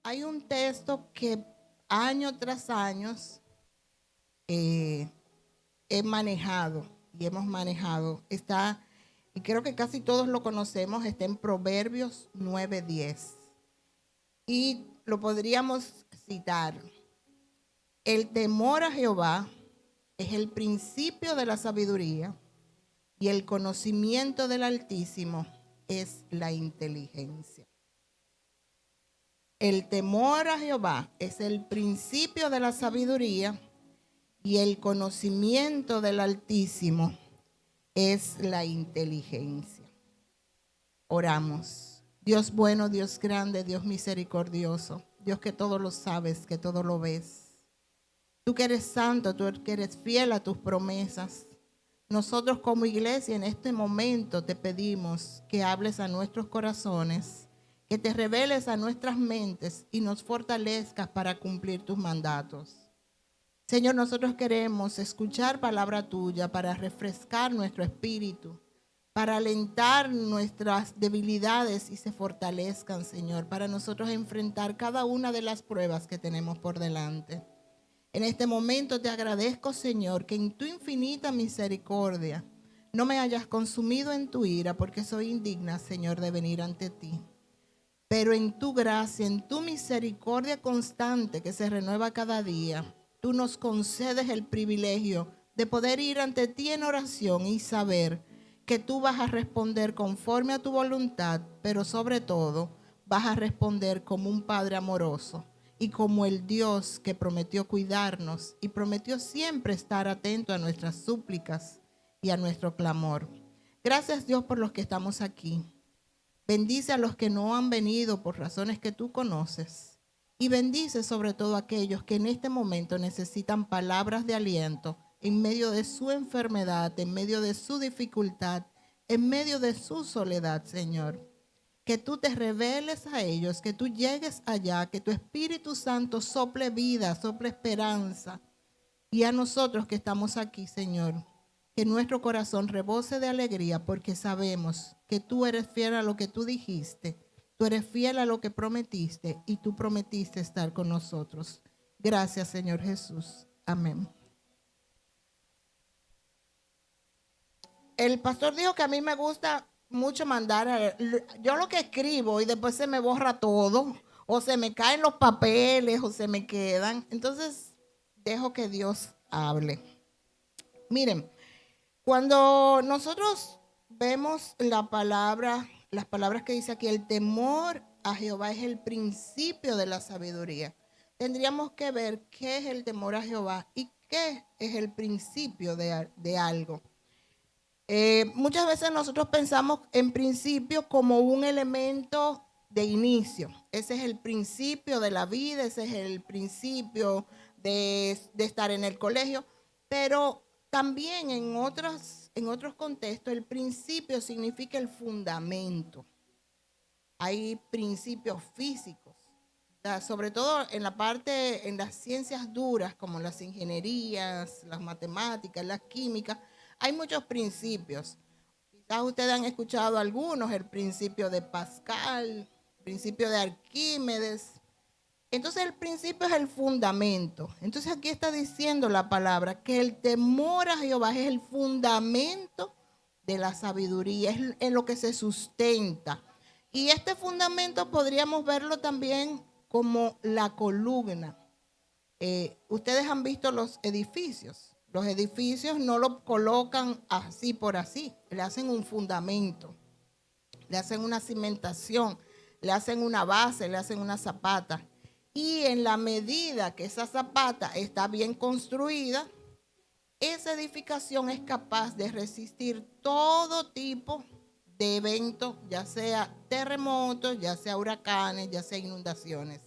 hay un texto que año tras año eh, he manejado y hemos manejado. Está, y creo que casi todos lo conocemos, está en Proverbios 9:10. Y lo podríamos citar. El temor a Jehová es el principio de la sabiduría y el conocimiento del Altísimo es la inteligencia. El temor a Jehová es el principio de la sabiduría y el conocimiento del Altísimo es la inteligencia. Oramos. Dios bueno, Dios grande, Dios misericordioso, Dios que todo lo sabes, que todo lo ves. Tú que eres santo, tú que eres fiel a tus promesas. Nosotros como iglesia en este momento te pedimos que hables a nuestros corazones, que te reveles a nuestras mentes y nos fortalezcas para cumplir tus mandatos. Señor, nosotros queremos escuchar palabra tuya para refrescar nuestro espíritu, para alentar nuestras debilidades y se fortalezcan, Señor, para nosotros enfrentar cada una de las pruebas que tenemos por delante. En este momento te agradezco, Señor, que en tu infinita misericordia no me hayas consumido en tu ira, porque soy indigna, Señor, de venir ante ti. Pero en tu gracia, en tu misericordia constante que se renueva cada día, tú nos concedes el privilegio de poder ir ante ti en oración y saber que tú vas a responder conforme a tu voluntad, pero sobre todo vas a responder como un Padre amoroso y como el Dios que prometió cuidarnos y prometió siempre estar atento a nuestras súplicas y a nuestro clamor. Gracias, Dios, por los que estamos aquí. Bendice a los que no han venido por razones que tú conoces. Y bendice sobre todo a aquellos que en este momento necesitan palabras de aliento en medio de su enfermedad, en medio de su dificultad, en medio de su soledad, Señor. Que tú te reveles a ellos, que tú llegues allá, que tu Espíritu Santo sople vida, sople esperanza. Y a nosotros que estamos aquí, Señor, que nuestro corazón rebose de alegría porque sabemos que tú eres fiel a lo que tú dijiste, tú eres fiel a lo que prometiste y tú prometiste estar con nosotros. Gracias, Señor Jesús. Amén. El pastor dijo que a mí me gusta mucho mandar, yo lo que escribo y después se me borra todo, o se me caen los papeles, o se me quedan. Entonces, dejo que Dios hable. Miren, cuando nosotros vemos la palabra, las palabras que dice aquí, el temor a Jehová es el principio de la sabiduría. Tendríamos que ver qué es el temor a Jehová y qué es el principio de algo. Muchas veces nosotros pensamos en principio como un elemento de inicio. Ese es el principio de la vida, ese es el principio de estar en el colegio, pero también en otros contextos el principio significa el fundamento. Hay principios físicos, sobre todo en la parte, en las ciencias duras como las ingenierías, las matemáticas, las químicas, hay muchos principios. Quizás ustedes han escuchado algunos, el principio de Pascal, el principio de Arquímedes. Entonces el principio es el fundamento. Entonces aquí está diciendo la palabra que el temor a Jehová es el fundamento de la sabiduría, es en lo que se sustenta. Y este fundamento podríamos verlo también como la columna. Ustedes han visto los edificios. Los edificios no lo colocan así por así, le hacen un fundamento, le hacen una cimentación, le hacen una base, le hacen una zapata. Y en la medida que esa zapata está bien construida, esa edificación es capaz de resistir todo tipo de eventos, ya sea terremotos, ya sea huracanes, ya sea inundaciones.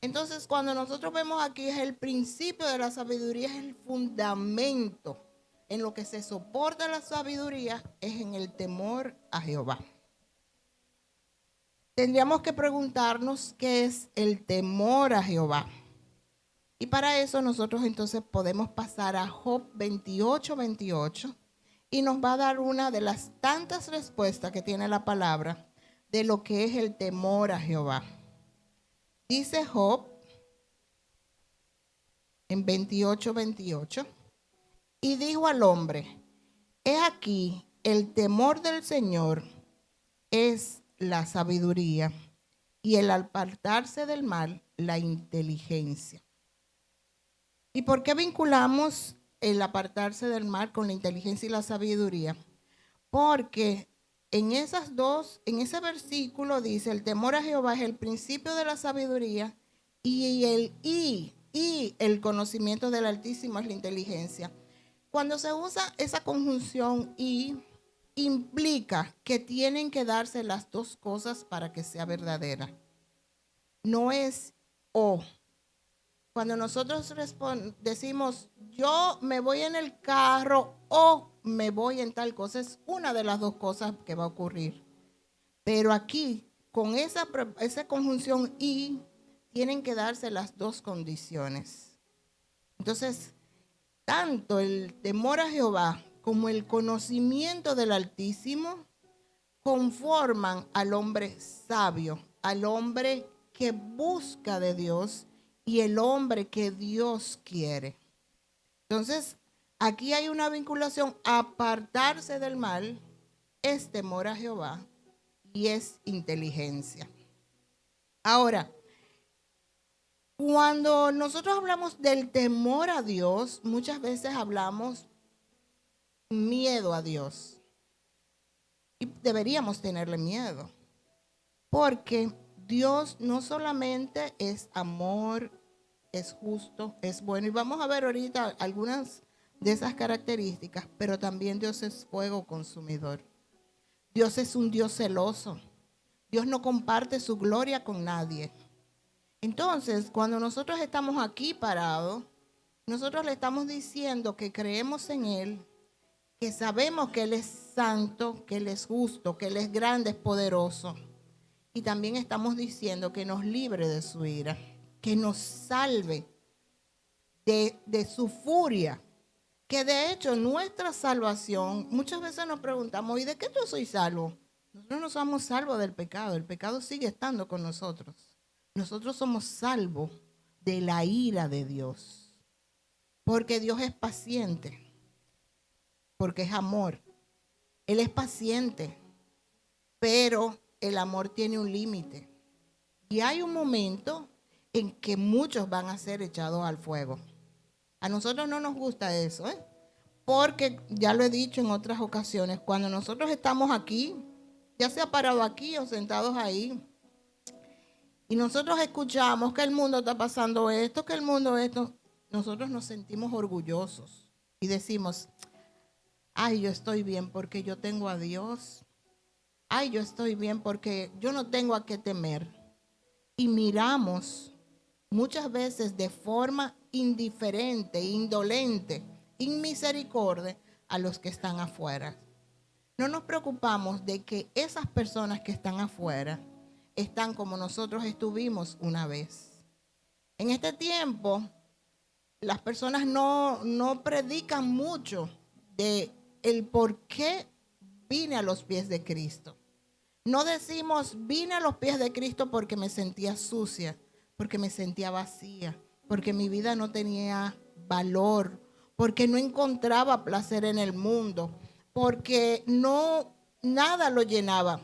Entonces, cuando nosotros vemos aquí es el principio de la sabiduría, es el fundamento. En lo que se soporta la sabiduría es en el temor a Jehová. Tendríamos que preguntarnos qué es el temor a Jehová. Y para eso nosotros entonces podemos pasar a Job 28:28 y nos va a dar una de las tantas respuestas que tiene la palabra de lo que es el temor a Jehová. Dice Job en 28:28, y dijo al hombre, he aquí, el temor del Señor es la sabiduría, y el apartarse del mal, la inteligencia. ¿Y por qué vinculamos el apartarse del mal con la inteligencia y la sabiduría? Porque en esas dos, en ese versículo dice, el temor a Jehová es el principio de la sabiduría y el conocimiento del Altísimo es la inteligencia. Cuando se usa esa conjunción y, implica que tienen que darse las dos cosas para que sea verdadera. No es o. Cuando nosotros decimos, yo me voy en el carro o me voy en tal cosa, es una de las dos cosas que va a ocurrir. Pero aquí, con esa conjunción y, tienen que darse las dos condiciones. Entonces, tanto el temor a Jehová como el conocimiento del Altísimo conforman al hombre sabio, al hombre que busca de Dios y el hombre que Dios quiere. Entonces, aquí hay una vinculación. Apartarse del mal es temor a Jehová y es inteligencia. Ahora, cuando nosotros hablamos del temor a Dios, muchas veces hablamos miedo a Dios. Y deberíamos tenerle miedo, porque Dios no solamente es amor, es justo, es bueno. Y vamos a ver ahorita algunas de esas características, pero también Dios es fuego consumidor. Dios es un Dios celoso. Dios no comparte su gloria con nadie. Entonces, cuando nosotros estamos aquí parados, nosotros le estamos diciendo que creemos en Él, que sabemos que Él es santo, que Él es justo, que Él es grande, es poderoso. Y también estamos diciendo que nos libre de su ira, que nos salve de su furia. Que de hecho nuestra salvación, muchas veces nos preguntamos, ¿y de qué yo soy salvo? Nosotros no somos salvos del pecado, el pecado sigue estando con nosotros. Nosotros somos salvos de la ira de Dios, porque Dios es paciente, porque es amor. Él es paciente, pero el amor tiene un límite. Y hay un momento en que muchos van a ser echados al fuego. A nosotros no nos gusta eso, ¿eh? Porque ya lo he dicho en otras ocasiones, cuando nosotros estamos aquí, ya sea parado aquí o sentados ahí, y nosotros escuchamos que el mundo está pasando esto, que el mundo esto, nosotros nos sentimos orgullosos y decimos, ay, yo estoy bien porque yo tengo a Dios. Ay, yo estoy bien porque yo no tengo a qué temer. Y miramos muchas veces de forma indiferente, indolente, inmisericordia a los que están afuera. No nos preocupamos de que esas personas que están afuera están como nosotros estuvimos una vez. En este tiempo, las personas no predican mucho de el por qué vine a los pies de Cristo. No decimos, vine a los pies de Cristo porque me sentía sucia, porque me sentía vacía, porque mi vida no tenía valor, porque no encontraba placer en el mundo, porque nada lo llenaba.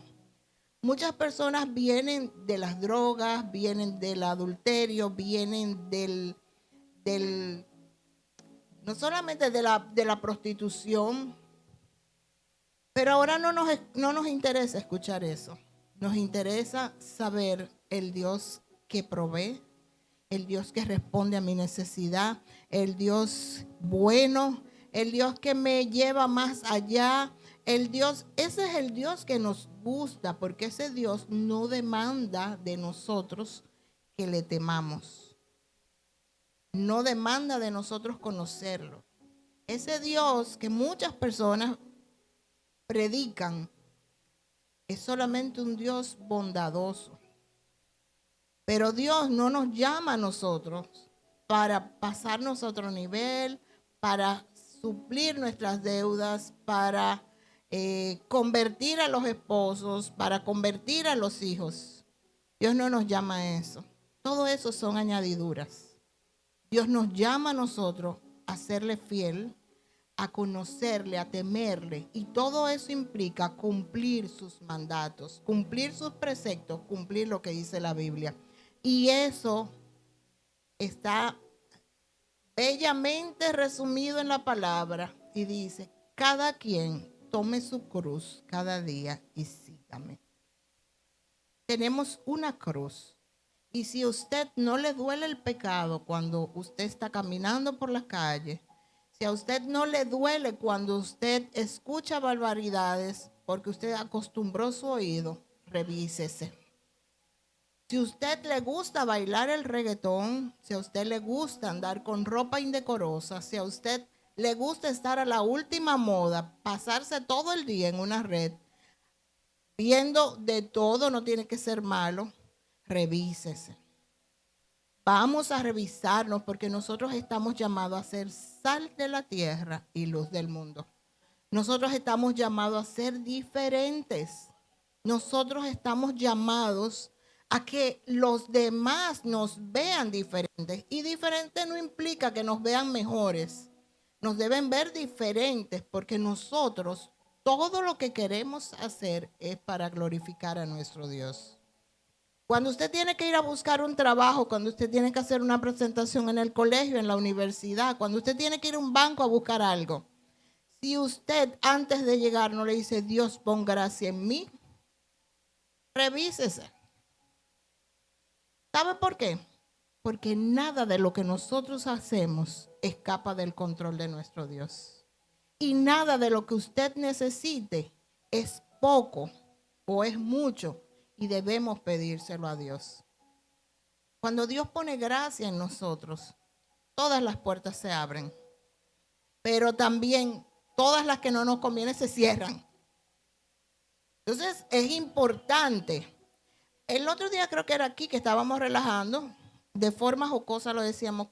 Muchas personas vienen de las drogas, vienen del adulterio, vienen del no solamente de la prostitución, pero ahora no nos interesa escuchar eso. Nos interesa saber el Dios que provee, el Dios que responde a mi necesidad, el Dios bueno, el Dios que me lleva más allá. Ese es el Dios que nos gusta, porque ese Dios no demanda de nosotros que le temamos. No demanda de nosotros conocerlo. Ese Dios que muchas personas predican es solamente un Dios bondadoso. Pero Dios no nos llama a nosotros para pasarnos a otro nivel, para suplir nuestras deudas, para convertir a los esposos, para convertir a los hijos. Dios no nos llama a eso. Todo eso son añadiduras. Dios nos llama a nosotros a serle fiel, a conocerle, a temerle. Y todo eso implica cumplir sus mandatos, cumplir sus preceptos, cumplir lo que dice la Biblia. Y eso está bellamente resumido en la palabra y dice, cada quien tome su cruz cada día y sígame. Tenemos una cruz. Y si a usted no le duele el pecado cuando usted está caminando por la calle, si a usted no le duele cuando usted escucha barbaridades porque usted acostumbró su oído, revísese. Si a usted le gusta bailar el reggaetón, si a usted le gusta andar con ropa indecorosa, si a usted le gusta estar a la última moda, pasarse todo el día en una red, viendo de todo, no tiene que ser malo, revísese. Vamos a revisarnos porque nosotros estamos llamados a ser sal de la tierra y luz del mundo. Nosotros estamos llamados a ser diferentes. Nosotros estamos llamados a que los demás nos vean diferentes. Y diferente no implica que nos vean mejores. Nos deben ver diferentes porque nosotros todo lo que queremos hacer es para glorificar a nuestro Dios. Cuando usted tiene que ir a buscar un trabajo, cuando usted tiene que hacer una presentación en el colegio, en la universidad, cuando usted tiene que ir a un banco a buscar algo, si usted antes de llegar no le dice, Dios pon gracia en mí, revísese. ¿Sabe por qué? Porque nada de lo que nosotros hacemos escapa del control de nuestro Dios. Y nada de lo que usted necesite es poco o es mucho y debemos pedírselo a Dios. Cuando Dios pone gracia en nosotros, todas las puertas se abren, pero también todas las que no nos convienen se cierran. Entonces es importante. El otro día creo que era aquí que estábamos relajando, de forma jocosa lo decíamos,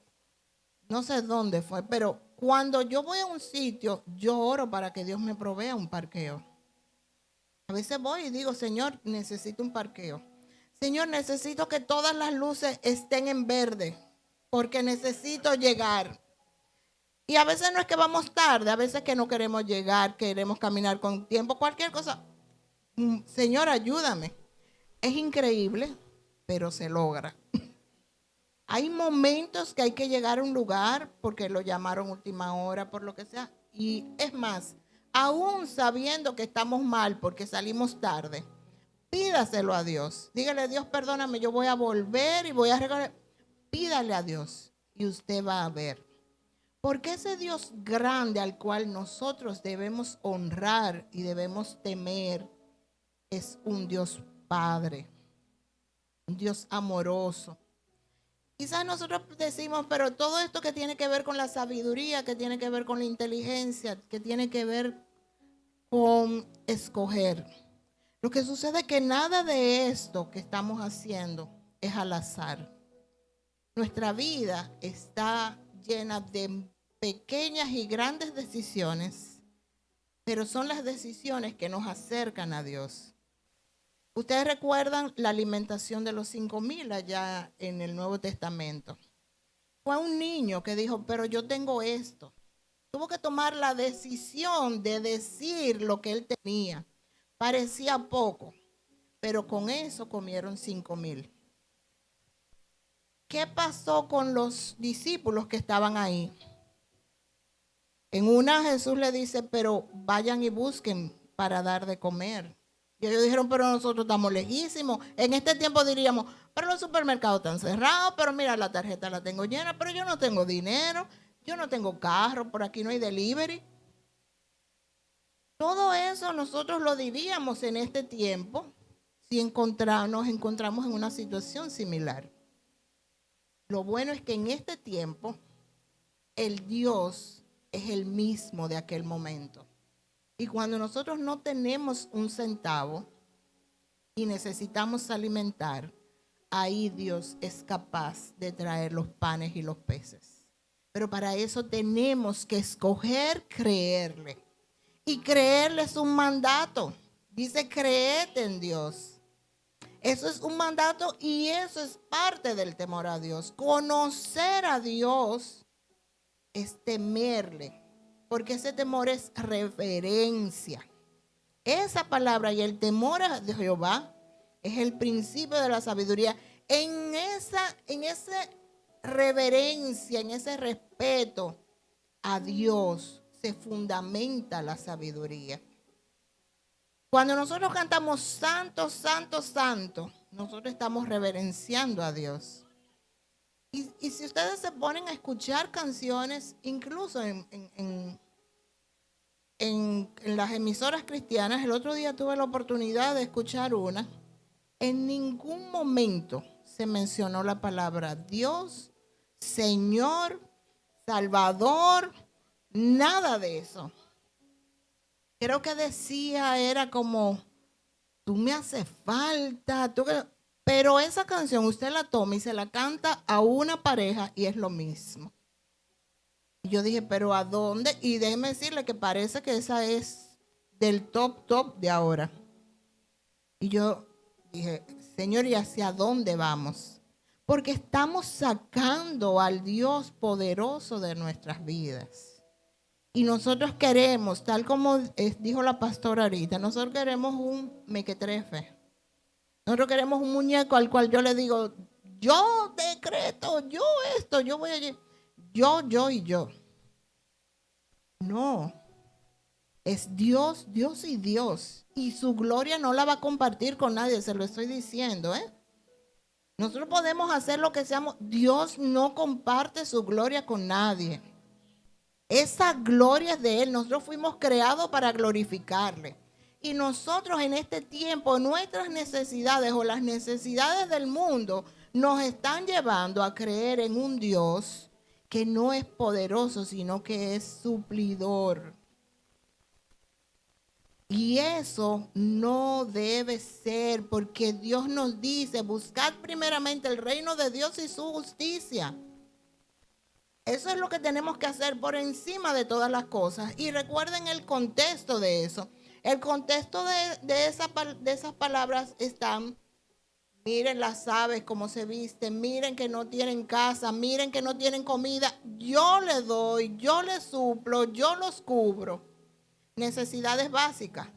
no sé dónde fue, pero cuando yo voy a un sitio, yo oro para que Dios me provea un parqueo. A veces voy y digo, Señor, necesito un parqueo. Señor, necesito que todas las luces estén en verde, porque necesito llegar. Y a veces no es que vamos tarde, a veces que no queremos llegar, queremos caminar con tiempo, cualquier cosa. Señor, ayúdame. Es increíble, pero se logra. Hay momentos que hay que llegar a un lugar porque lo llamaron última hora, por lo que sea. Y es más, aún sabiendo que estamos mal porque salimos tarde, pídaselo a Dios. Dígale, Dios, perdóname, yo voy a volver y voy a regalar. Pídale a Dios y usted va a ver. Porque ese Dios grande al cual nosotros debemos honrar y debemos temer es un Dios Padre, un Dios amoroso. Quizás nosotros decimos, pero todo esto que tiene que ver con la sabiduría, que tiene que ver con la inteligencia, que tiene que ver con escoger. Lo que sucede es que nada de esto que estamos haciendo es al azar. Nuestra vida está llena de pequeñas y grandes decisiones, pero son las decisiones que nos acercan a Dios. Ustedes recuerdan la alimentación de los 5,000 allá en el Nuevo Testamento. Fue un niño que dijo, pero yo tengo esto. Tuvo que tomar la decisión de decir lo que él tenía. Parecía poco, pero con eso comieron 5,000. ¿Qué pasó con los discípulos que estaban ahí? En una Jesús le dice, pero vayan y busquen para dar de comer. Y ellos dijeron, pero nosotros estamos lejísimos. En este tiempo diríamos, pero los supermercados están cerrados, pero mira, la tarjeta la tengo llena, pero yo no tengo dinero, yo no tengo carro, por aquí no hay delivery. Todo eso nosotros lo diríamos en este tiempo si nos encontramos en una situación similar. Lo bueno es que en este tiempo el Dios es el mismo de aquel momento. Y cuando nosotros no tenemos un centavo y necesitamos alimentar, ahí Dios es capaz de traer los panes y los peces. Pero para eso tenemos que escoger creerle. Y creerle es un mandato. Dice, creed en Dios. Eso es un mandato y eso es parte del temor a Dios. Conocer a Dios es temerle, porque ese temor es reverencia. Esa palabra y el temor a Jehová es el principio de la sabiduría. En esa reverencia, en ese respeto a Dios se fundamenta la sabiduría. Cuando nosotros cantamos santo, santo, santo, nosotros estamos reverenciando a Dios. Y si ustedes se ponen a escuchar canciones, incluso en las emisoras cristianas, el otro día tuve la oportunidad de escuchar una, en ningún momento se mencionó la palabra Dios, Señor, Salvador, nada de eso. Creo que decía, era como, tú me haces falta, pero esa canción usted la toma y se la canta a una pareja y es lo mismo. Y yo dije, pero ¿a dónde? Y déjeme decirle que parece que esa es del top de ahora. Y yo dije, Señor, ¿y hacia dónde vamos? Porque estamos sacando al Dios poderoso de nuestras vidas. Y nosotros queremos, tal como dijo la pastora ahorita, nosotros queremos un mequetrefe. Nosotros queremos un muñeco al cual yo le digo, yo decreto, yo esto, yo voy allí, yo y yo. No, es Dios, Dios y Dios. Y su gloria no la va a compartir con nadie, se lo estoy diciendo, ¿eh? Nosotros podemos hacer lo que seamos. Dios no comparte su gloria con nadie. Esa gloria es de Él. Nosotros fuimos creados para glorificarle. Y nosotros en este tiempo, nuestras necesidades o las necesidades del mundo nos están llevando a creer en un Dios que no es poderoso, sino que es suplidor. Y eso no debe ser, porque Dios nos dice, buscad primeramente el reino de Dios y su justicia. Eso es lo que tenemos que hacer por encima de todas las cosas. Y recuerden el contexto de eso. El contexto de esas palabras están, miren las aves cómo se visten, miren que no tienen casa, miren que no tienen comida. Yo les doy, yo les suplo, yo los cubro. Necesidades básicas,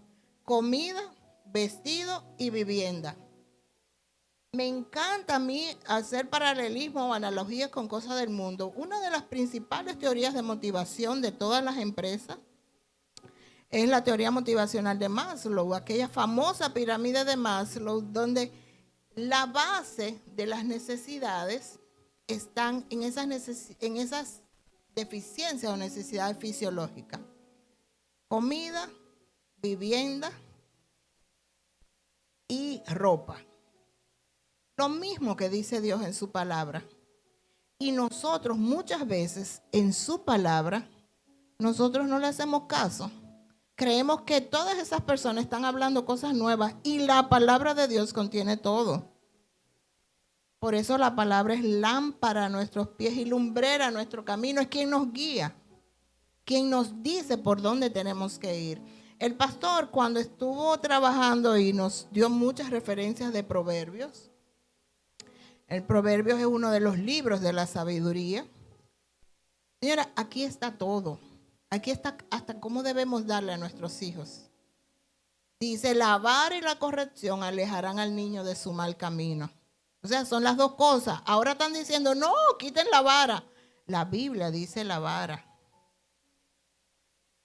comida, vestido y vivienda. Me encanta a mí hacer paralelismo o analogías con cosas del mundo. Una de las principales teorías de motivación de todas las empresas es la teoría motivacional de Maslow, aquella famosa pirámide de Maslow, donde la base de las necesidades están en esas deficiencias o necesidades fisiológicas. Comida, vivienda y ropa. Lo mismo que dice Dios en su palabra. Y nosotros muchas veces en su palabra, nosotros no le hacemos caso. Creemos que todas esas personas están hablando cosas nuevas y la palabra de Dios contiene todo. Por eso la palabra es lámpara a nuestros pies y lumbrera a nuestro camino. Es quien nos guía, quien nos dice por dónde tenemos que ir. El pastor, cuando estuvo trabajando y nos dio muchas referencias de Proverbios, el Proverbios es uno de los libros de la sabiduría. Señora, aquí está todo. Aquí está hasta cómo debemos darle a nuestros hijos. Dice, la vara y la corrección alejarán al niño de su mal camino. O sea, son las dos cosas. Ahora están diciendo, no, quiten la vara. La Biblia dice la vara.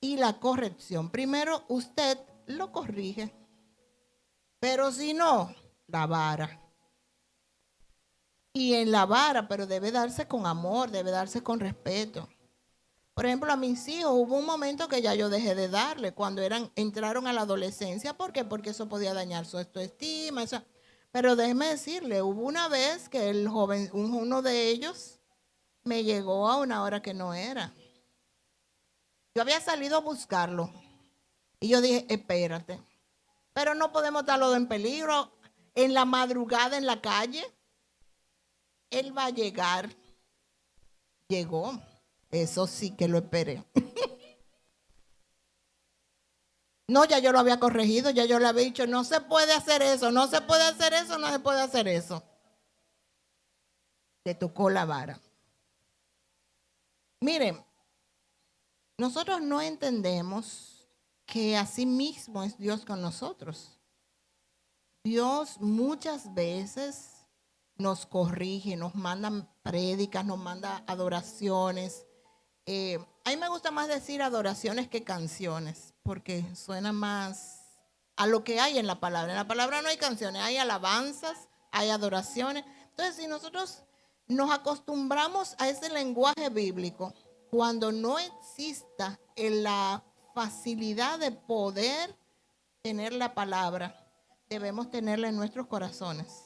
Y la corrección. Primero usted lo corrige. Pero si no, la vara. Y en la vara, pero debe darse con amor, debe darse con respeto. Por ejemplo, a mis hijos hubo un momento que ya yo dejé de darle cuando entraron a la adolescencia. ¿Por qué? Porque eso podía dañar su autoestima. Eso. Pero déjeme decirle, hubo una vez que el joven, uno de ellos, me llegó a una hora que no era. Yo había salido a buscarlo y yo dije, espérate, pero no podemos darlo en peligro en la madrugada en la calle. Él va a llegar. Llegó. Eso sí que lo esperé. No, ya yo lo había corregido, ya yo le había dicho, no se puede hacer eso, no se puede hacer eso, no se puede hacer eso. Le tocó la vara. Miren, nosotros no entendemos que así mismo es Dios con nosotros. Dios muchas veces nos corrige, nos manda prédicas, nos manda adoraciones. A mí me gusta más decir adoraciones que canciones, porque suena más a lo que hay en la palabra. En la palabra no hay canciones, hay alabanzas, hay adoraciones. Entonces, si nosotros nos acostumbramos a ese lenguaje bíblico, cuando no exista la facilidad de poder tener la palabra, debemos tenerla en nuestros corazones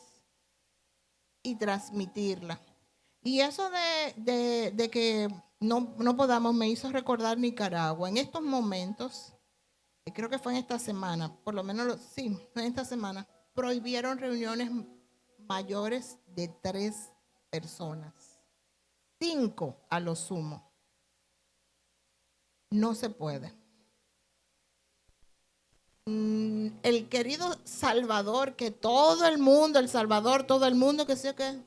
y transmitirla. Y eso de que no podamos me hizo recordar Nicaragua. En estos momentos, creo que fue en esta semana, por lo menos sí, fue en esta semana, prohibieron reuniones mayores de 3 personas. 5 a lo sumo. No se puede. El querido Salvador, que todo el mundo, El Salvador, todo el mundo que sé que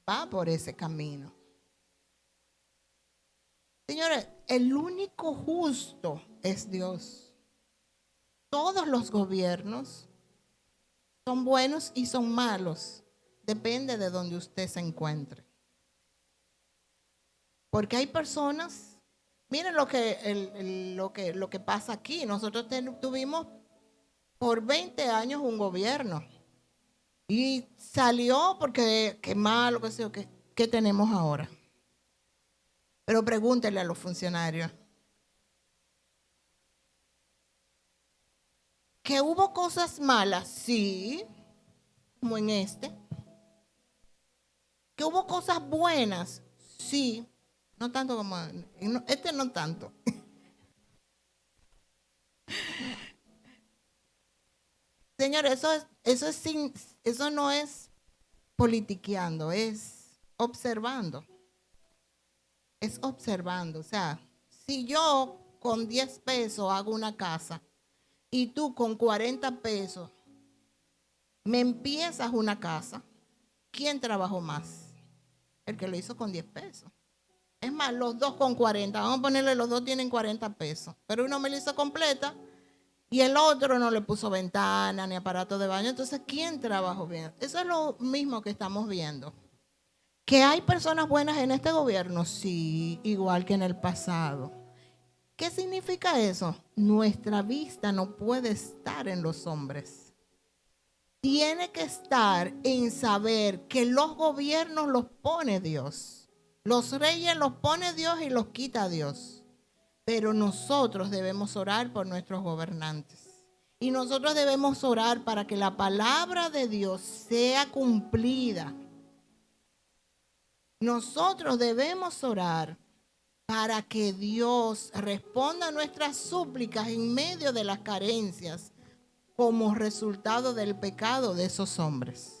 va por ese camino. Señores, el único justo es Dios. Todos los gobiernos son buenos y son malos. Depende de donde usted se encuentre. Porque hay personas, miren lo que pasa aquí. Nosotros tuvimos por 20 años un gobierno. Y salió porque qué malo, qué sé yo, qué tenemos ahora. Pero pregúntele a los funcionarios. ¿Que hubo cosas malas? Sí, como en este. ¿Que hubo cosas buenas? Sí, no tanto como este, no tanto. Señor, eso no es politiqueando, es observando. Es observando. O sea, si yo con 10 pesos hago una casa y tú con 40 pesos me empiezas una casa, ¿quién trabajó más? El que lo hizo con 10 pesos. Es más, los dos con 40. Vamos a ponerle, los dos tienen 40 pesos. Pero uno me la hizo completa y el otro no le puso ventana ni aparato de baño. Entonces, ¿quién trabajó bien? Eso es lo mismo que estamos viendo. ¿Que hay personas buenas en este gobierno? Sí, igual que en el pasado. ¿Qué significa eso? Nuestra vista no puede estar en los hombres. Tiene que estar en saber que los gobiernos los pone Dios. Los reyes los pone Dios y los quita Dios. Pero nosotros debemos orar por nuestros gobernantes. Y nosotros debemos orar para que la palabra de Dios sea cumplida. Nosotros debemos orar para que Dios responda a nuestras súplicas en medio de las carencias como resultado del pecado de esos hombres.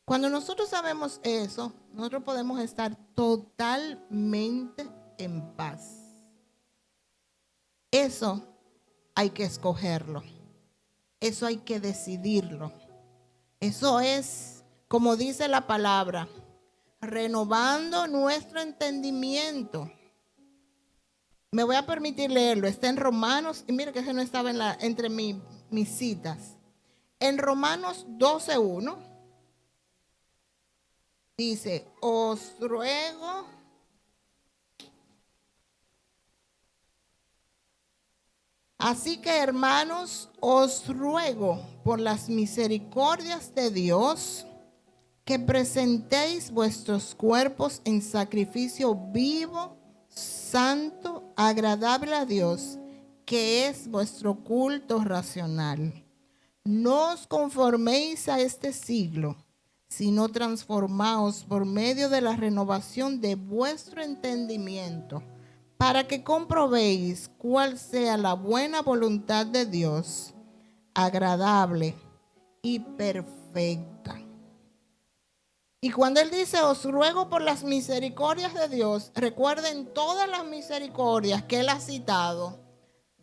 Cuando nosotros sabemos eso, nosotros podemos estar totalmente en paz. Eso hay que escogerlo. Eso hay que decidirlo. Eso es, como dice la palabra, renovando nuestro entendimiento. Me voy a permitir leerlo. Está en Romanos, y mira que ese no estaba entre mis citas. En Romanos 12:1 dice, os ruego así que, hermanos, os ruego por las misericordias de Dios que presentéis vuestros cuerpos en sacrificio vivo, santo, agradable a Dios, que es vuestro culto racional. No os conforméis a este siglo, sino transformaos por medio de la renovación de vuestro entendimiento, para que comprobéis cuál sea la buena voluntad de Dios, agradable y perfecta. Y cuando él dice, os ruego por las misericordias de Dios, recuerden todas las misericordias que él ha citado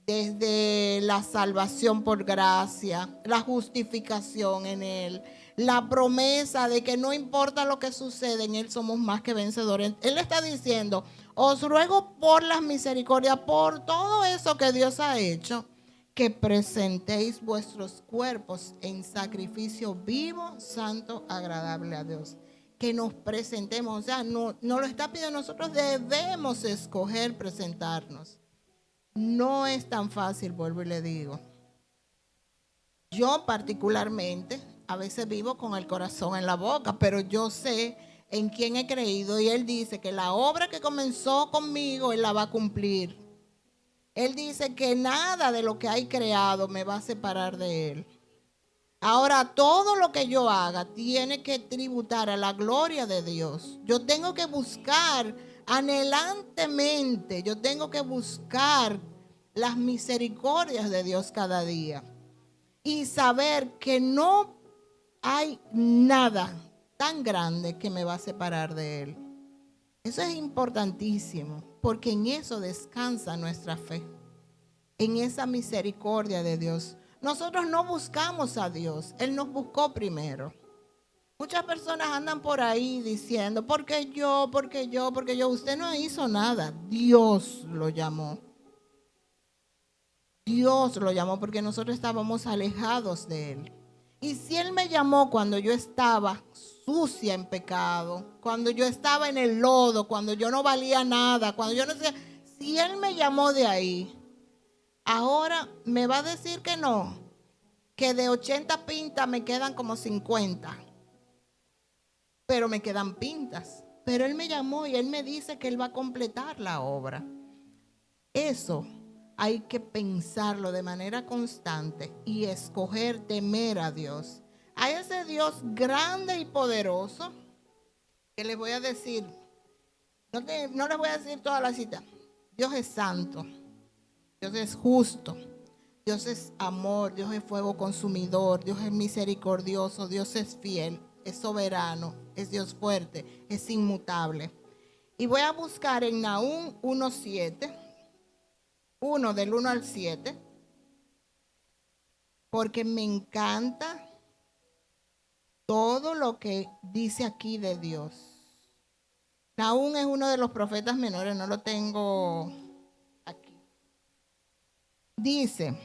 desde la salvación por gracia, la justificación en Él, la promesa de que no importa lo que suceda, en Él somos más que vencedores. Él está diciendo, os ruego por las misericordias, por todo eso que Dios ha hecho, que presentéis vuestros cuerpos en sacrificio vivo, santo, agradable a Dios. Que nos presentemos, o sea, no lo está pidiendo, nosotros debemos escoger presentarnos. No es tan fácil, vuelvo y le digo. Yo particularmente a veces vivo con el corazón en la boca, pero yo sé en quién he creído y Él dice que la obra que comenzó conmigo, Él la va a cumplir. Él dice que nada de lo que hay creado me va a separar de Él. Ahora, todo lo que yo haga tiene que tributar a la gloria de Dios. Yo tengo que buscar anhelantemente, yo tengo que buscar las misericordias de Dios cada día y saber que no hay nada tan grande que me va a separar de Él. Eso es importantísimo, porque en eso descansa nuestra fe, en esa misericordia de Dios. Nosotros no buscamos a Dios, Él nos buscó primero. Muchas personas andan por ahí diciendo, porque yo, porque yo, porque yo. Usted no hizo nada, Dios lo llamó. Dios lo llamó porque nosotros estábamos alejados de Él. Y si Él me llamó cuando yo estaba sucia en pecado, cuando yo estaba en el lodo, cuando yo no valía nada, cuando yo no sé, si Él me llamó de ahí, ahora me va a decir que no, que de 80 pintas me quedan como 50, pero me quedan pintas. Pero Él me llamó y Él me dice que Él va a completar la obra. Eso hay que pensarlo de manera constante y escoger temer a Dios. A ese Dios grande y poderoso que les voy a decir, no les voy a decir toda la cita. Dios es santo, Dios es justo, Dios es amor, Dios es fuego consumidor, Dios es misericordioso, Dios es fiel, es soberano, es Dios fuerte, es inmutable. Y voy a buscar en Nahum 1:7. 1 del 1 al 7, porque me encanta todo lo que dice aquí de Dios. Nahum es uno de los profetas menores, no lo tengo aquí. Dice,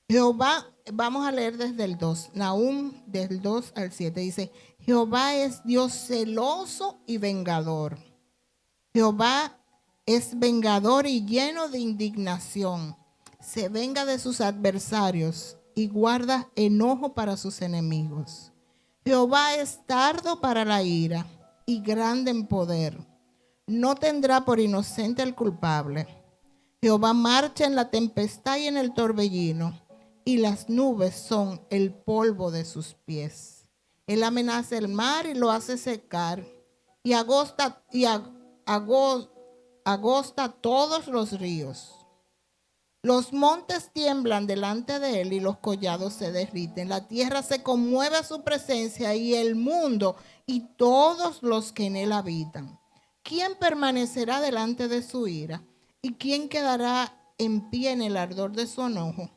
Jehová, vamos a leer desde el 2, Nahum del 2 al 7, dice, Jehová es Dios celoso y vengador. Jehová es vengador y lleno de indignación. Se venga de sus adversarios y guarda enojo para sus enemigos. Jehová es tardo para la ira y grande en poder. No tendrá por inocente al culpable. Jehová marcha en la tempestad y en el torbellino, y las nubes son el polvo de sus pies. Él amenaza el mar y lo hace secar, y agosta todos los ríos. Los montes tiemblan delante de él y los collados se derriten. La tierra se conmueve a su presencia y el mundo y todos los que en él habitan. ¿Quién permanecerá delante de su ira? ¿Y quién quedará en pie en el ardor de su enojo?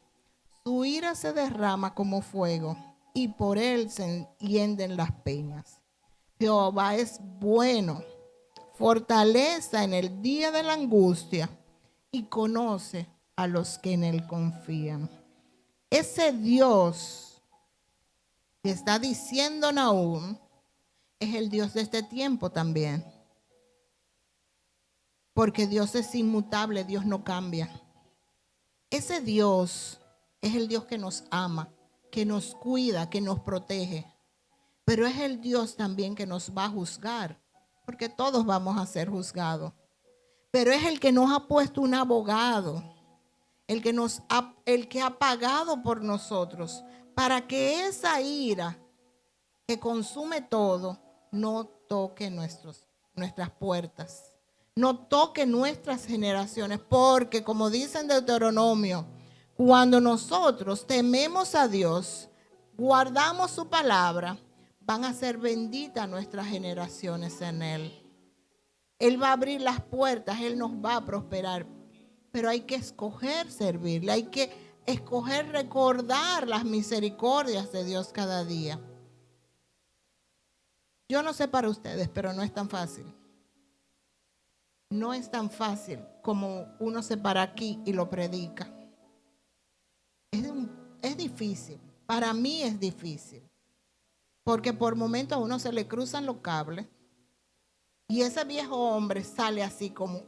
Su ira se derrama como fuego y por él se hienden las peñas. Jehová es bueno, fortaleza en el día de la angustia y conoce a los que en él confían. Ese Dios que está diciendo Nahum es el Dios de este tiempo también. Porque Dios es inmutable, Dios no cambia. Ese Dios es el Dios que nos ama, que nos cuida, que nos protege. Pero es el Dios también que nos va a juzgar, porque todos vamos a ser juzgados. Pero es el que nos ha puesto un abogado, el que ha pagado por nosotros, para que esa ira que consume todo no toque nuestras puertas, no toque nuestras generaciones, porque como dice en Deuteronomio, cuando nosotros tememos a Dios, guardamos su palabra, van a ser benditas nuestras generaciones en Él. Él va a abrir las puertas, Él nos va a prosperar. pero hay que escoger servirle, hay que escoger recordar las misericordias de Dios cada día. Yo no sé para ustedes, pero no es tan fácil. No es tan fácil como uno se para aquí y lo predica. Es difícil. Para mí es difícil. Porque por momentos a uno se le cruzan los cables y ese viejo hombre sale así como,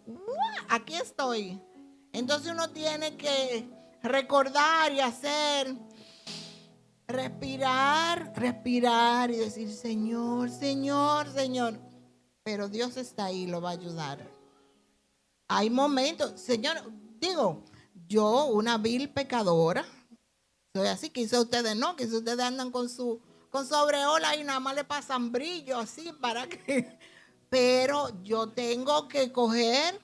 aquí estoy. Entonces uno tiene que recordar y hacer, respirar y decir, Señor, Señor, Señor. Pero Dios está ahí, lo va a ayudar. Hay momentos, Señor, digo, yo, una vil pecadora, soy así, quizá ustedes no, quizá ustedes andan con sobreola y nada más le pasan brillo así para que, pero yo tengo que coger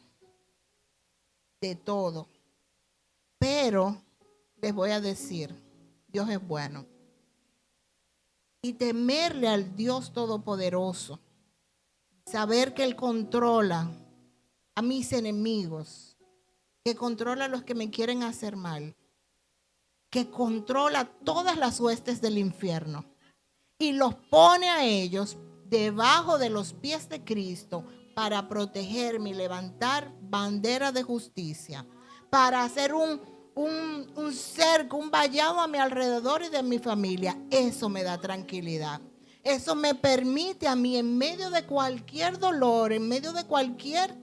de todo. Pero les voy a decir, Dios es bueno. Y temerle al Dios Todopoderoso, saber que Él controla a mis enemigos, que controla a los que me quieren hacer mal, que controla todas las huestes del infierno y los pone a ellos debajo de los pies de Cristo para protegerme y levantar bandera de justicia, para hacer un cerco, un vallado a mi alrededor y de mi familia. Eso me da tranquilidad. Eso me permite a mí, en medio de cualquier dolor, en medio de cualquier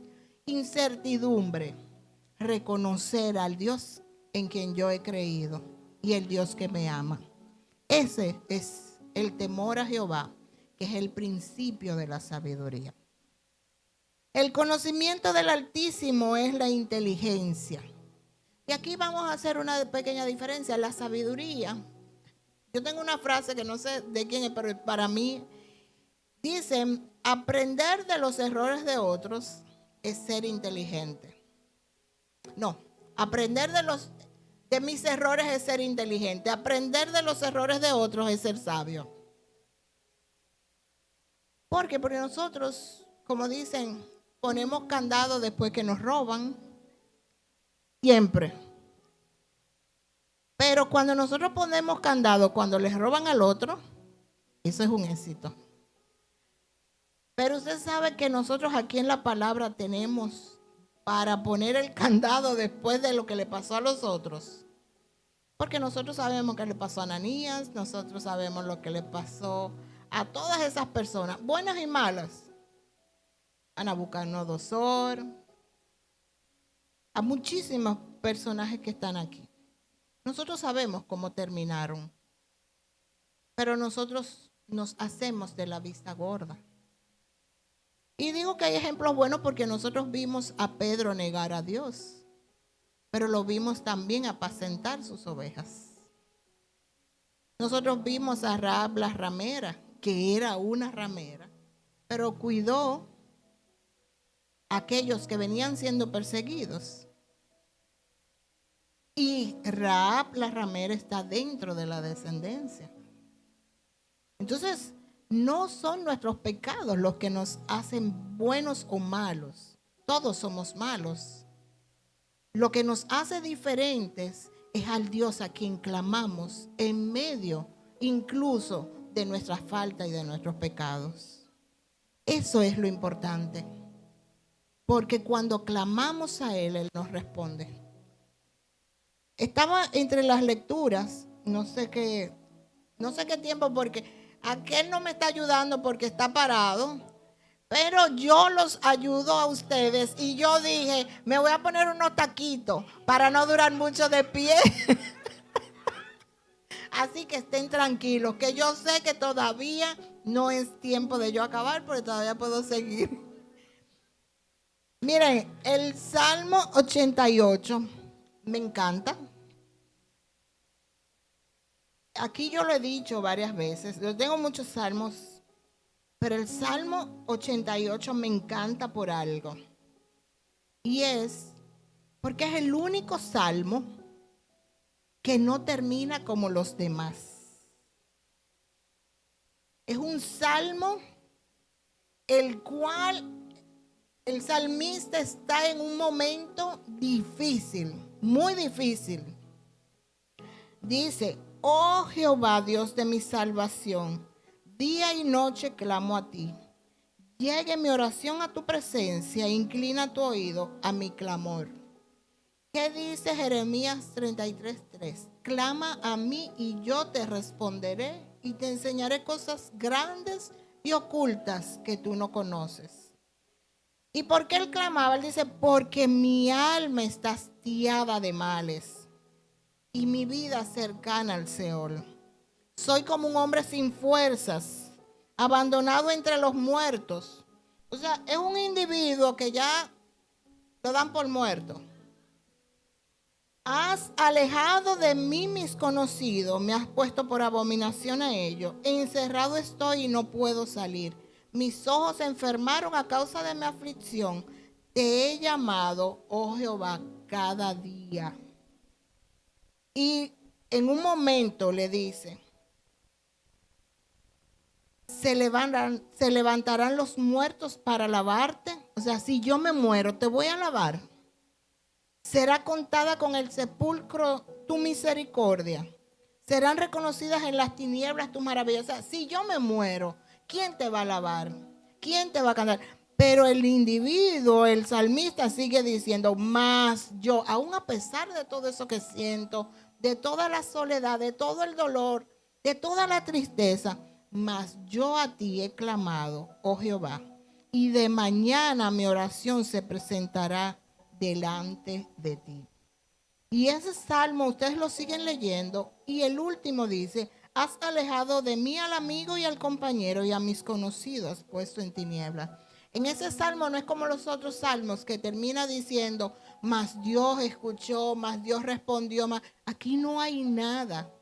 incertidumbre, reconocer al Dios en quien yo he creído y el Dios que me ama. Ese es el temor a Jehová, que es el principio de la sabiduría. El conocimiento del Altísimo es la inteligencia. Y aquí vamos a hacer una pequeña diferencia. La sabiduría, yo tengo una frase que no sé de quién es, pero para mí dice, aprender de los errores de otros es ser inteligente. No, aprender de mis errores es ser inteligente. Aprender de los errores de otros es ser sabio. ¿Por qué? Porque nosotros, como dicen, ponemos candado después que nos roban. Siempre. Pero cuando nosotros ponemos candado, cuando les roban al otro, eso es un éxito. Pero usted sabe que nosotros aquí en la palabra tenemos para poner el candado después de lo que le pasó a los otros. Porque nosotros sabemos que le pasó a Ananías, nosotros sabemos lo que le pasó a todas esas personas, buenas y malas. A Nabucodonosor, a muchísimos personajes que están aquí. Nosotros sabemos cómo terminaron, pero nosotros nos hacemos de la vista gorda. Y digo que hay ejemplos buenos porque nosotros vimos a Pedro negar a Dios, pero lo vimos también apacentar sus ovejas. Nosotros vimos a Rahab la ramera, que era una ramera, pero cuidó a aquellos que venían siendo perseguidos. Y Rahab la ramera está dentro de la descendencia. Entonces, no son nuestros pecados los que nos hacen buenos o malos. Todos somos malos. Lo que nos hace diferentes es al Dios a quien clamamos en medio incluso de nuestra falta y de nuestros pecados. Eso es lo importante. Porque cuando clamamos a Él, Él nos responde. Estaba entre las lecturas, no sé qué tiempo, porque aquel no me está ayudando porque está parado, pero yo los ayudo a ustedes y yo dije, me voy a poner unos taquitos para no durar mucho de pie. Así que estén tranquilos, que yo sé que todavía no es tiempo de yo acabar, porque todavía puedo seguir. Miren, el Salmo 88 me encanta. Aquí yo lo he dicho varias veces, yo tengo muchos salmos, pero el Salmo 88 me encanta por algo. Y es porque es el único salmo que no termina como los demás. Es un salmo el cual El salmista está en un momento difícil, muy difícil. Dice, oh Jehová, Dios de mi salvación, día y noche clamo a ti. Llegue mi oración a tu presencia, inclina tu oído a mi clamor. ¿Qué dice Jeremías 33:3? Clama a mí y yo te responderé y te enseñaré cosas grandes y ocultas que tú no conoces. ¿Y por qué él clamaba? Él dice, porque mi alma está hastiada de males y mi vida cercana al Seol. Soy como un hombre sin fuerzas, abandonado entre los muertos. O sea, es un individuo que ya lo dan por muerto. Has alejado de mí mis conocidos, me has puesto por abominación a ellos. Encerrado estoy y no puedo salir. Mis ojos se enfermaron a causa de mi aflicción. Te he llamado, oh Jehová, cada día. Y en un momento le dice, se levantarán los muertos para alabarte. O sea, si yo me muero, te voy a alabar. Será contada con el sepulcro tu misericordia. Serán reconocidas en las tinieblas tus maravillas. O sea, si yo me muero, ¿quién te va a alabar? ¿Quién te va a cantar? Pero el individuo, el salmista sigue diciendo, más yo, aún a pesar de todo eso que siento, de toda la soledad, de todo el dolor, de toda la tristeza, mas yo a ti he clamado, oh Jehová, y de mañana mi oración se presentará delante de ti. Y ese salmo ustedes lo siguen leyendo y el último dice, has alejado de mí al amigo y al compañero y a mis conocidos has puesto en tinieblas. En ese salmo no es como los otros salmos que termina diciendo, mas Dios escuchó, mas Dios respondió, mas aquí no hay nada.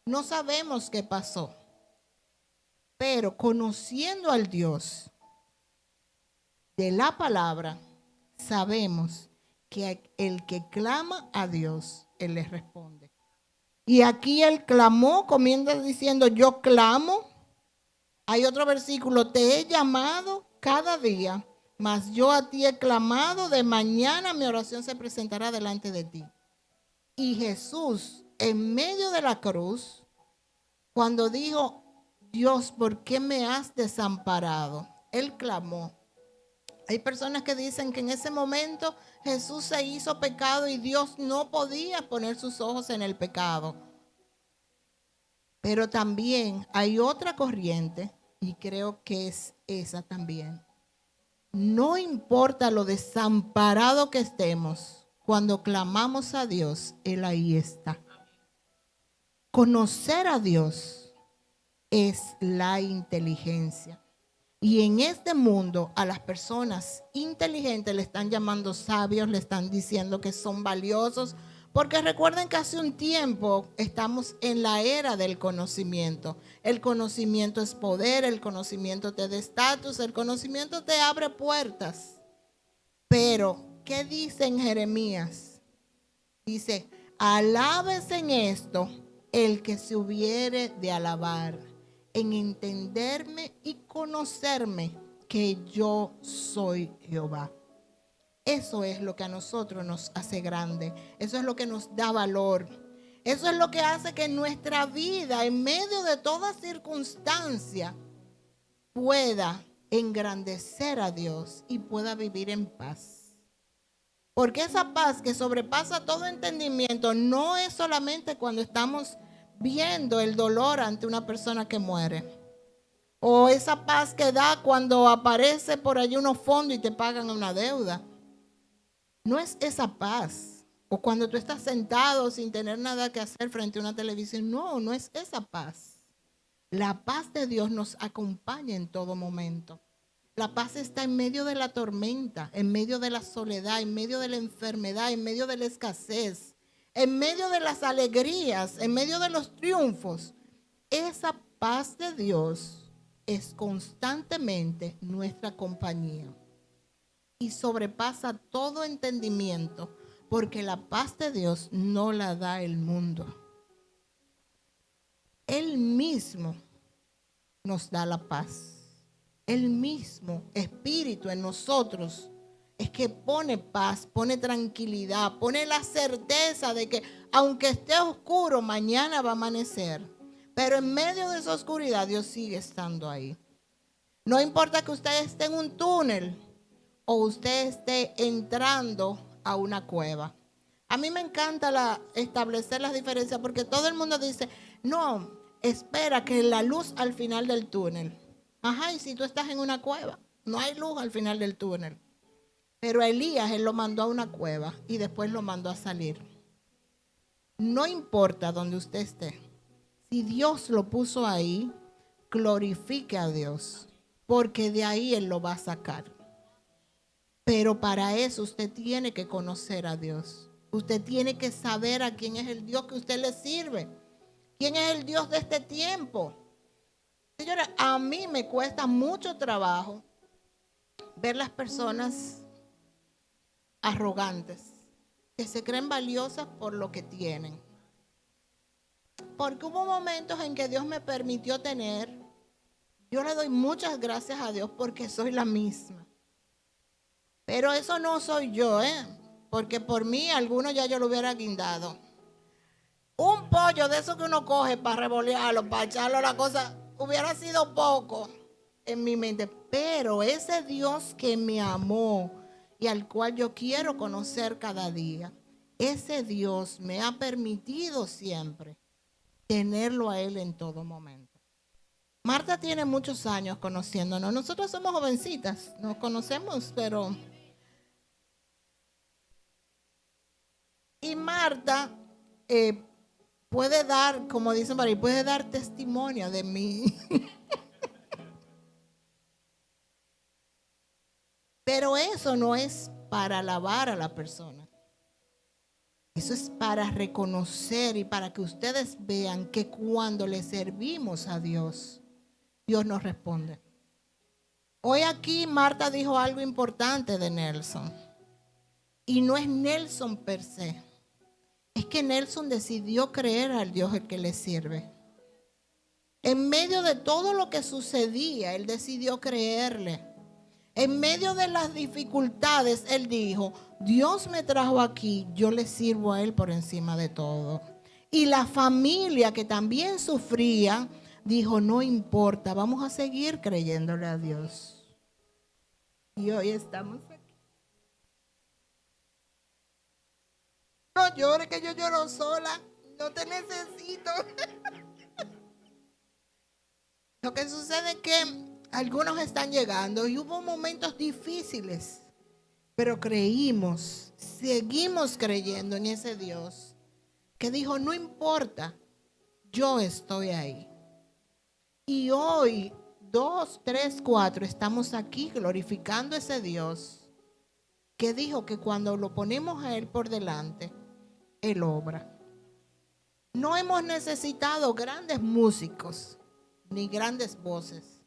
No sabemos qué pasó. Pero conociendo al Dios de la palabra, sabemos que el que clama a Dios, Él le responde. Y aquí él clamó, comienza diciendo, yo clamo. Hay otro versículo, te he llamado cada día, mas yo a ti he clamado, de mañana mi oración se presentará delante de ti. Y Jesús, en medio de la cruz, cuando dijo, Dios, ¿por qué me has desamparado? Él clamó. Hay personas que dicen que en ese momento Jesús se hizo pecado y Dios no podía poner sus ojos en el pecado. Pero también hay otra corriente, y creo que es esa también. No importa lo desamparado que estemos, cuando clamamos a Dios, Él ahí está. Conocer a Dios es la inteligencia. Y en este mundo a las personas inteligentes le están llamando sabios, le están diciendo que son valiosos, porque recuerden que hace un tiempo estamos en la era del conocimiento. El conocimiento es poder, el conocimiento te da estatus, el conocimiento te abre puertas. Pero, ¿qué dice en Jeremías? Dice, alábese en esto el que se hubiere de alabar, en entenderme y conocerme que yo soy Jehová. Eso es lo que a nosotros nos hace grande. Eso es lo que nos da valor. Eso es lo que hace que nuestra vida, en medio de toda circunstancia, pueda engrandecer a Dios y pueda vivir en paz. Porque esa paz que sobrepasa todo entendimiento no es solamente cuando estamos viendo el dolor ante una persona que muere. O esa paz que da cuando aparece por allí unos fondos y te pagan una deuda. No es esa paz. O cuando tú estás sentado sin tener nada que hacer frente a una televisión. No, no es esa paz. La paz de Dios nos acompaña en todo momento. La paz está en medio de la tormenta, en medio de la soledad, en medio de la enfermedad, en medio de la escasez, en medio de las alegrías, en medio de los triunfos. Esa paz de Dios es constantemente nuestra compañía y sobrepasa todo entendimiento, porque la paz de Dios no la da el mundo. Él mismo nos da la paz. El mismo Espíritu en nosotros es que pone paz, pone tranquilidad, pone la certeza de que aunque esté oscuro, mañana va a amanecer. Pero en medio de esa oscuridad, Dios sigue estando ahí. No importa que usted esté en un túnel o usted esté entrando a una cueva. A mí me encanta establecer las diferencias porque todo el mundo dice, no, espera que la luz al final del túnel. Ajá, y si tú estás en una cueva, no hay luz al final del túnel. Pero a Elías, él lo mandó a una cueva y después lo mandó a salir. No importa donde usted esté. Si Dios lo puso ahí, glorifique a Dios, porque de ahí Él lo va a sacar. Pero para eso usted tiene que conocer a Dios. Usted tiene que saber a quién es el Dios que usted le sirve. ¿Quién es el Dios de este tiempo? Señora, a mí me cuesta mucho trabajo ver las personas arrogantes, que se creen valiosas por lo que tienen. Porque hubo momentos en que Dios me permitió tener, yo le doy muchas gracias a Dios porque soy la misma. Pero eso no soy yo, porque por mí alguno ya yo lo hubiera guindado. Un pollo de eso que uno coge para revolearlo, para echarlo a la cosa, hubiera sido poco en mi mente. Pero ese Dios que me amó y al cual yo quiero conocer cada día, ese Dios me ha permitido siempre tenerlo a Él en todo momento. Marta tiene muchos años conociéndonos. Nosotros somos jovencitas, nos conocemos, pero... Y Marta puede dar, como dicen por ahí, puede dar testimonio de mí. Pero eso no es para alabar a la persona. Eso es para reconocer y para que ustedes vean que cuando le servimos a Dios, Dios nos responde. Hoy aquí Marta dijo algo importante de Nelson. Y no es Nelson per se. Es que Nelson decidió creer al Dios el que le sirve. En medio de todo lo que sucedía, él decidió creerle. En medio de las dificultades, él dijo, Dios me trajo aquí, yo le sirvo a él por encima de todo. Y la familia que también sufría, dijo, no importa, vamos a seguir creyéndole a Dios. Y hoy estamos aquí. No llores, que yo lloro sola, no te necesito. Lo que sucede es que algunos están llegando y hubo momentos difíciles, pero creímos, seguimos creyendo en ese Dios que dijo, no importa, yo estoy ahí. Y hoy, 2, 3, 4, estamos aquí glorificando a ese Dios que dijo que cuando lo ponemos a Él por delante, Él obra. No hemos necesitado grandes músicos ni grandes voces.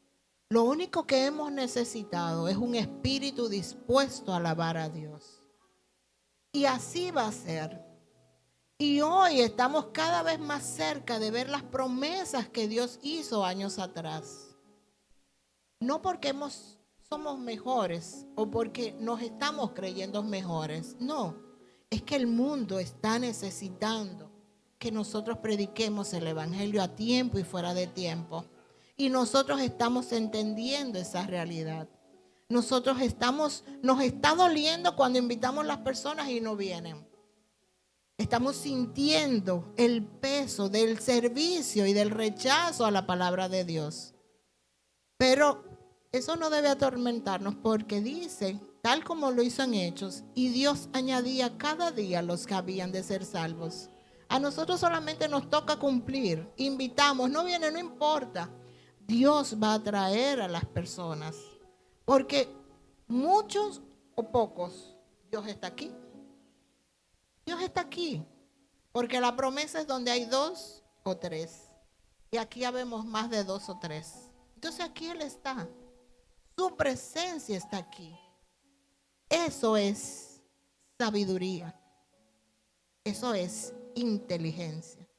Lo único que hemos necesitado es un espíritu dispuesto a alabar a Dios. Y así va a ser. Y hoy estamos cada vez más cerca de ver las promesas que Dios hizo años atrás. No porque somos mejores o porque nos estamos creyendo mejores. No, es que el mundo está necesitando que nosotros prediquemos el evangelio a tiempo y fuera de tiempo. Y nosotros estamos entendiendo esa realidad. Nos está doliendo cuando invitamos a las personas y no vienen. Estamos sintiendo el peso del servicio y del rechazo a la palabra de Dios. Pero eso no debe atormentarnos porque dice, tal como lo hizo en Hechos, y Dios añadía cada día los que habían de ser salvos. A nosotros solamente nos toca cumplir. Invitamos, no viene, no importa. Dios va a traer a las personas. Porque muchos o pocos, Dios está aquí. Dios está aquí. Porque la promesa es donde hay 2 o 3. Y aquí ya vemos más de 2 o 3. Entonces aquí Él está. Su presencia está aquí. Eso es sabiduría. Eso es inteligencia.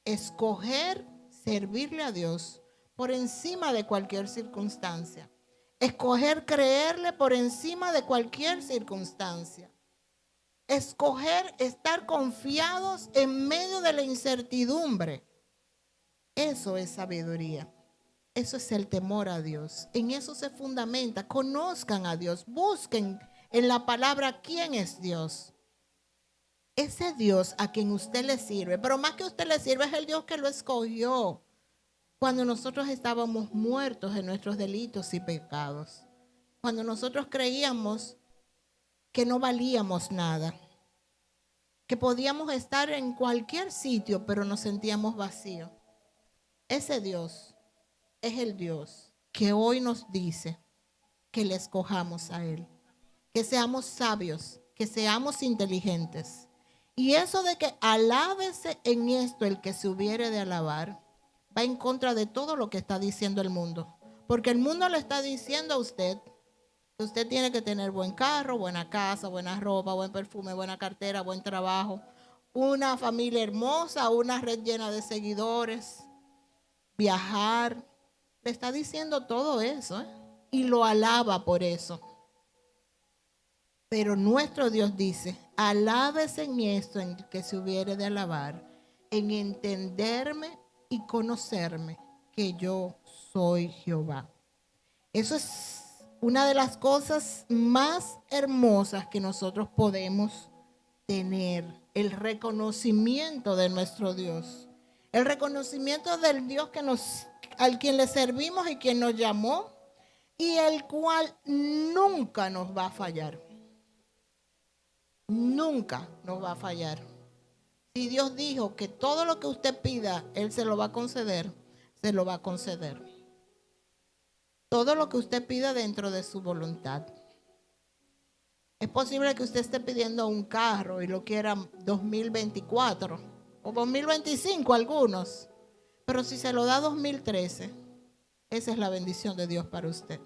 Escoger servirle a Dios por encima de cualquier circunstancia. Escoger creerle por encima de cualquier circunstancia. Escoger estar confiados en medio de la incertidumbre. Eso es sabiduría. Eso es el temor a Dios. En eso se fundamenta. Conozcan a Dios. Busquen en la palabra quién es Dios. Ese Dios a quien usted le sirve, pero más que usted le sirve, es el Dios que lo escogió cuando nosotros estábamos muertos en nuestros delitos y pecados. Cuando nosotros creíamos que no valíamos nada, que podíamos estar en cualquier sitio, pero nos sentíamos vacíos. Ese Dios es el Dios que hoy nos dice que le escojamos a Él, que seamos sabios, que seamos inteligentes. Y eso de que alábese en esto el que se hubiere de alabar, va en contra de todo lo que está diciendo el mundo. Porque el mundo le está diciendo a usted que usted tiene que tener buen carro, buena casa, buena ropa, buen perfume, buena cartera, buen trabajo, una familia hermosa, una red llena de seguidores, viajar. Le está diciendo todo eso, ¿eh? Y lo alaba por eso. Pero nuestro Dios dice, alábese en esto en que se hubiere de alabar, en entenderme y conocerme que yo soy Jehová. Eso es una de las cosas más hermosas que nosotros podemos tener, el reconocimiento de nuestro Dios, el reconocimiento del Dios al quien le servimos y quien nos llamó y el cual nunca nos va a fallar. Nunca nos va a fallar. Si Dios dijo que todo lo que usted pida, Él se lo va a conceder, se lo va a conceder. Todo lo que usted pida dentro de su voluntad. Es posible que usted esté pidiendo un carro y lo quiera 2024 o 2025 algunos, pero si se lo da 2013, esa es la bendición de Dios para usted.